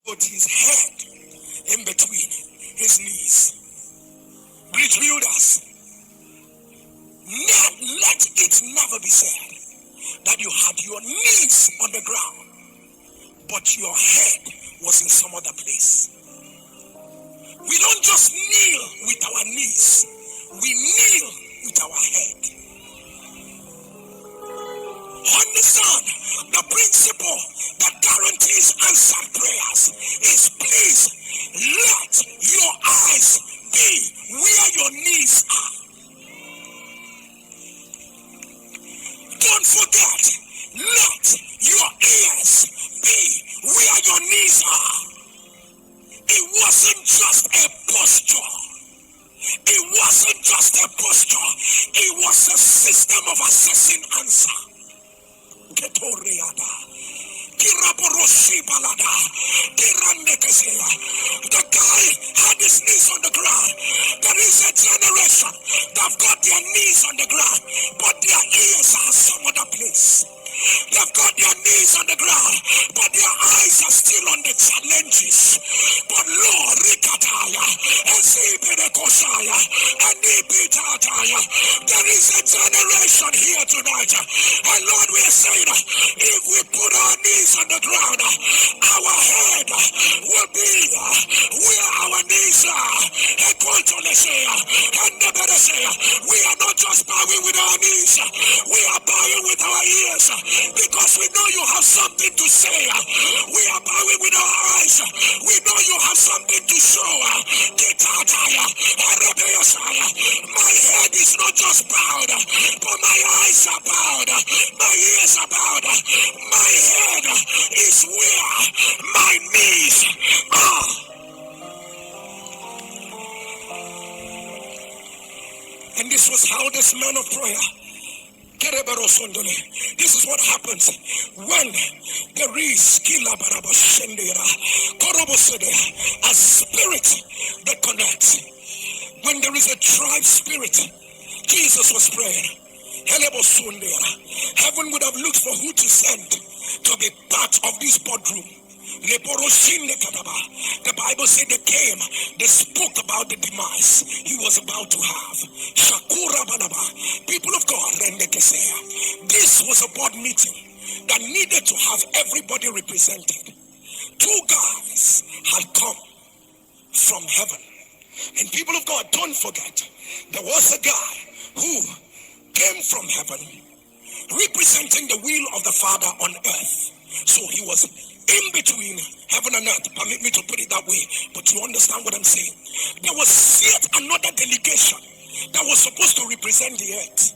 put his head in between his knees. Great builders, let it never be said that you had your knees on the ground, but your head was in some other place. We don't just kneel with our knees, we kneel with our head. Understand, the principle that guarantees answered prayers is, please let your eyes be where your knees are. Don't forget, let your ears be where your knees are. It wasn't just a posture. It wasn't just a posture. It was a system of assessing answer. The guy had his knees on the ground. There is a generation that have got their knees on the ground, but their ears are some other place. They've got their knees on the ground, but their eyes are still on the challenges. But Lord, Rikataya, Esiberekoshaya, and Ibitataya, there is a generation here tonight. And Lord, we are saying, if we put our knees on the ground, our head will be where our knees are. We are not just bowing with our knees, we are bowing with our ears, because we know you have something to say. We are bowing with our eyes, we know you have something to show. My head is not just bowed, but my eyes are bowed, my ears are bowed. My head is where my knees are. And this was how this man of prayer, this is what happens when there is a spirit that connects. When there is a tribe spirit, Jesus was praying. Heaven would have looked for who to send to be part of this boardroom. The Bible said they came, they spoke about the demise he was about to have. People of God, this was a board meeting that needed to have everybody represented. Two guys had come from heaven. And people of God, don't forget, there was a guy who came from heaven representing the will of the Father on earth. So he was in between heaven and earth. Permit me to put it that way, but you understand what I'm saying. There was yet another delegation that was supposed to represent the earth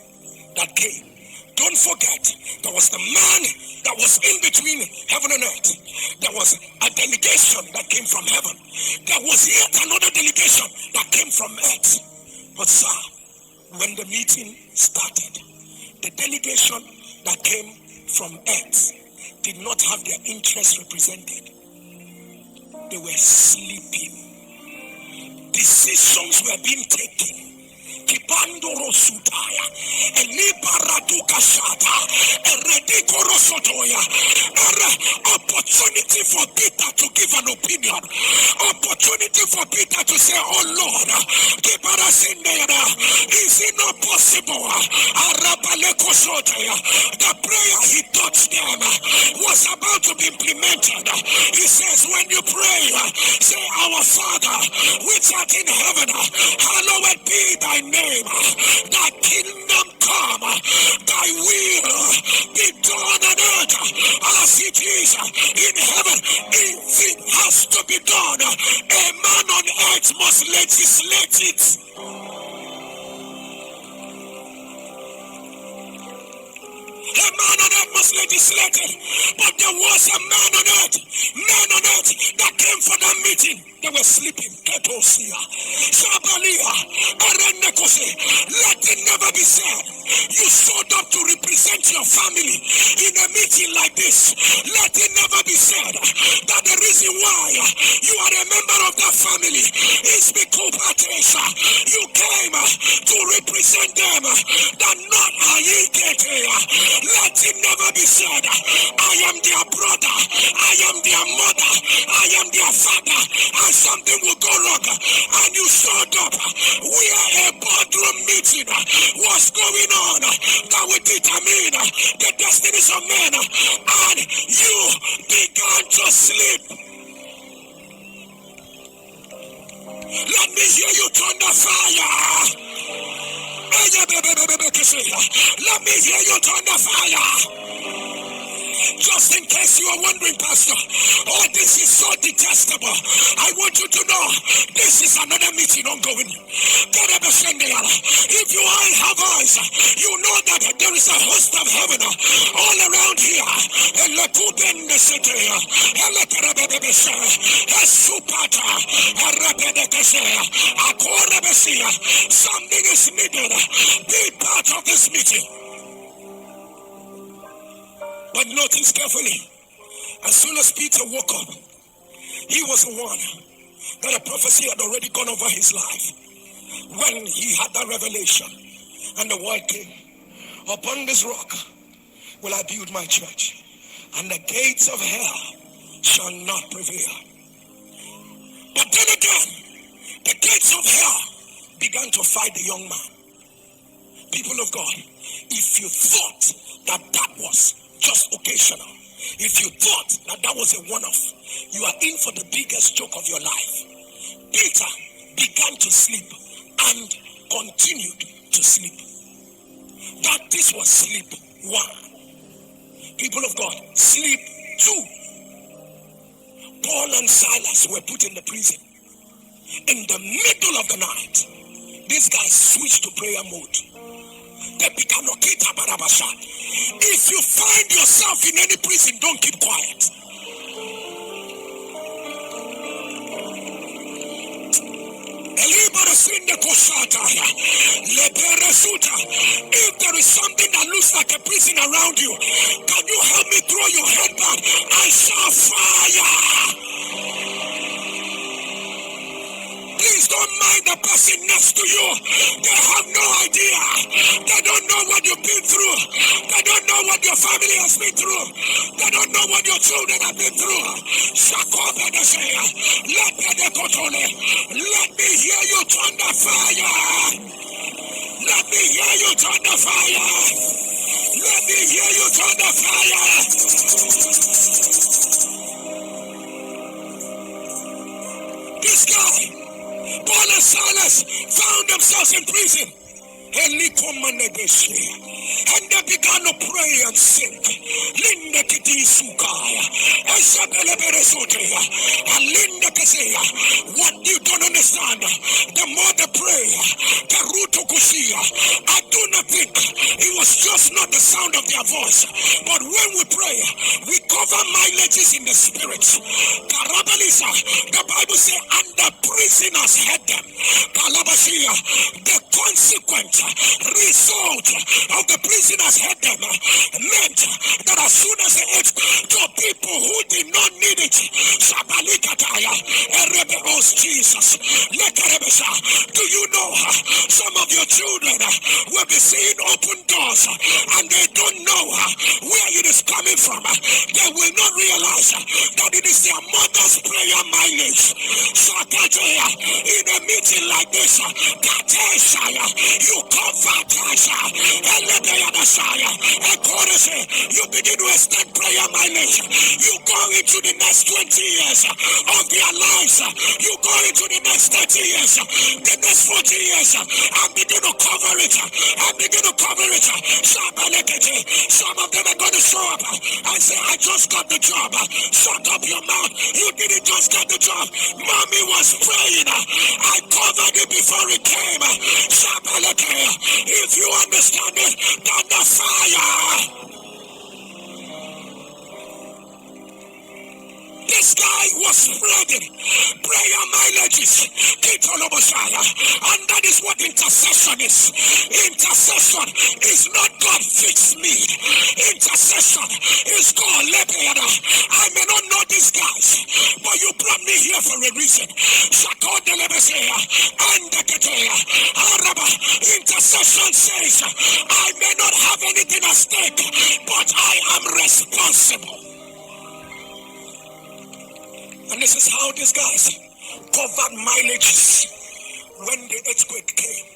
that came. Don't forget, there was the man that was in between heaven and earth. There was a delegation that came from heaven. There was yet another delegation that came from earth. But sir, when the meeting started, the delegation that came from earth did not have their interests represented. They were sleeping. Decisions were being taken. Kipandoro sutaya, elibaratuka shata, eredikoro sotoya. Opportunity for Peter to give an opinion. Opportunity for Peter to say, oh Lord, is it not possible? The prayer he taught them was about to be implemented. He says, when you pray, say, our Father, which art in heaven, hallowed be thy name. Thy kingdom come, thy will be done on earth as it is in heaven. If it has to be done, a man on earth must legislate it. A man on earth must legislate it. But there was a man on earth that came for that meeting. They were sleeping. Ketosia. Shabalia. Arenekose. Let it never be said you showed up to represent your family in a meeting like this. Let it never be said that the reason why you are a member of that family is because you came to represent them. That not let it never be said I am their brother, I am their mother, I am their father, and something will go wrong and you showed up where a boardroom meeting was going on that would determine the destinies of men, and you began to sleep. Let me hear you turn the fire. Let me hear you turn the fire. Just in case you are wondering, Pastor, oh, this is so detestable. I want you to know this is another meeting ongoing. If you all have eyes, you know that there is a host of heaven all around here. Something is needed. Be part of this meeting. But notice carefully, as soon as Peter woke up, he was the one that a prophecy had already gone over his life. When he had that revelation, and the word came, upon this rock will I build my church, and the gates of hell shall not prevail. But then again, the gates of hell began to fight the young man. People of God, if you thought that was just occasional, if you thought that was a one-off, you are in for the biggest joke of your life. Peter began to sleep and continued to sleep. That this was sleep one. People of God, sleep two. Paul and Silas were put in the prison. In the middle of the night, these guys switched to prayer mode. If you find yourself in any prison, don't keep quiet. If there is something that looks like a prison around you, can you help me throw your head back? I shall fire. Please don't mind the person next to you. They have no idea. They don't know what you've been through. They don't know what your family has been through. They don't know what your children have been through. Let me hear you turn the fire. Let me hear you turn the fire. Let me hear you turn the fire. This guy, Paul and Silas, found themselves in prison. And they began to pray and sing. What you don't understand, the more they pray, the root of Kushia, I do not think it was just not the sound of their voice, but when we pray, we cover mileages in the spirit. The Bible says, and the prisoners heard them. The consequence result of the prisoners had them meant that as soon as they ate to people who did not need it, Jesus, do you know some of your children will be seeing open doors and they don't know where it is coming from? They will not realize that it is their mother's prayer mileage. In a meeting like this, you cover you begin to extend prayer mileage. You go into the next 20 years of their lives. You go into the next 30 years, the next 40 years, and begin to cover it. And begin to cover it. Some of them are going to show up and say, I just got the job. Shut up your mouth. You didn't just get the job. Mommy was praying. I covered it before it came. If you understand it, then the fire. This guy was spreading prayer mileages, and that is what intercession is. Intercession is not God fix me. Intercession is God let me. I may not know these guys, but you brought me here for a reason. Intercession says, I may not have anything at stake, but I am responsible. And this is how these guys covered mileages when the earthquake came.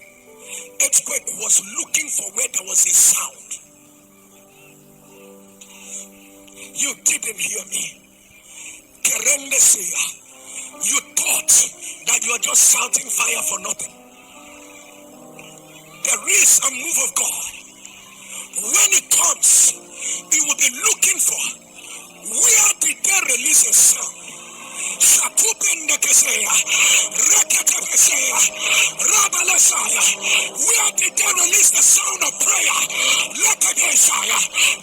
Earthquake was looking for where there was a sound. You didn't hear me. You thought that you are just shouting fire for nothing. There is a move of God. When it comes, He will be looking for where did they release a sound. Where did they release the sound of prayer?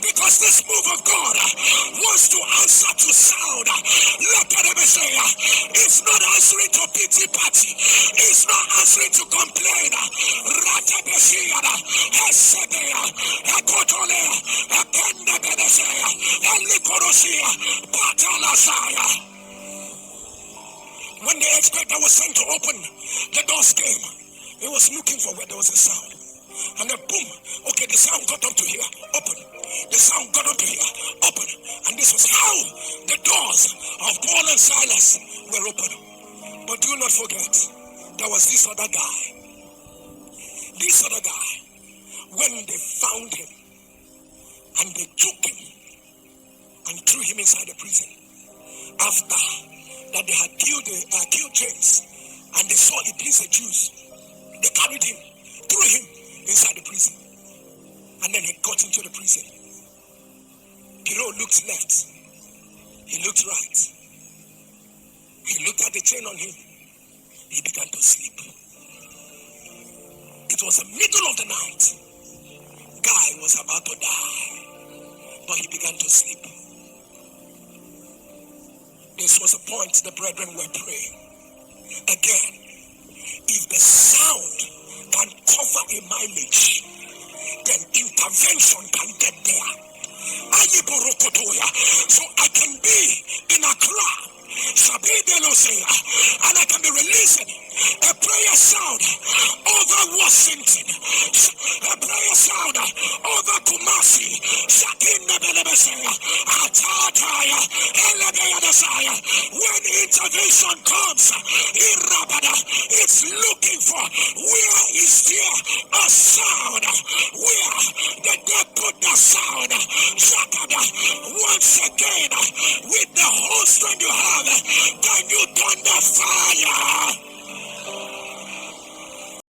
Because this move of God wants to answer to sound. It's not answering to pity party. It's not answering to complain. When the expector was sent to open, the doors came. He was looking for where there was a sound. And then boom, okay, the sound got up to here, open. The sound got up to here, open. And this was how the doors of Paul and Silas were open. But do not forget, there was this other guy. This other guy, when they found him, and they took him, and threw him inside the prison, after that they had killed James, and they saw it pleased the Jews, they carried him, threw him inside the prison, and then he got into the prison. Hero looked left, he looked right, he looked at the chain on him, he began to sleep. It was the middle of the night. Guy was about to die, but he began to sleep. This was a point the brethren were praying. Again, if the sound can cover a mileage, then intervention can get there. So I can be in Accra, and I can be releasing a prayer sound over Washington, a prayer sound over Kumasi, when intervention comes, it's looking for where is there a sound, where did they put the sound? Once again, with the whole strength you have, can you thunder fire?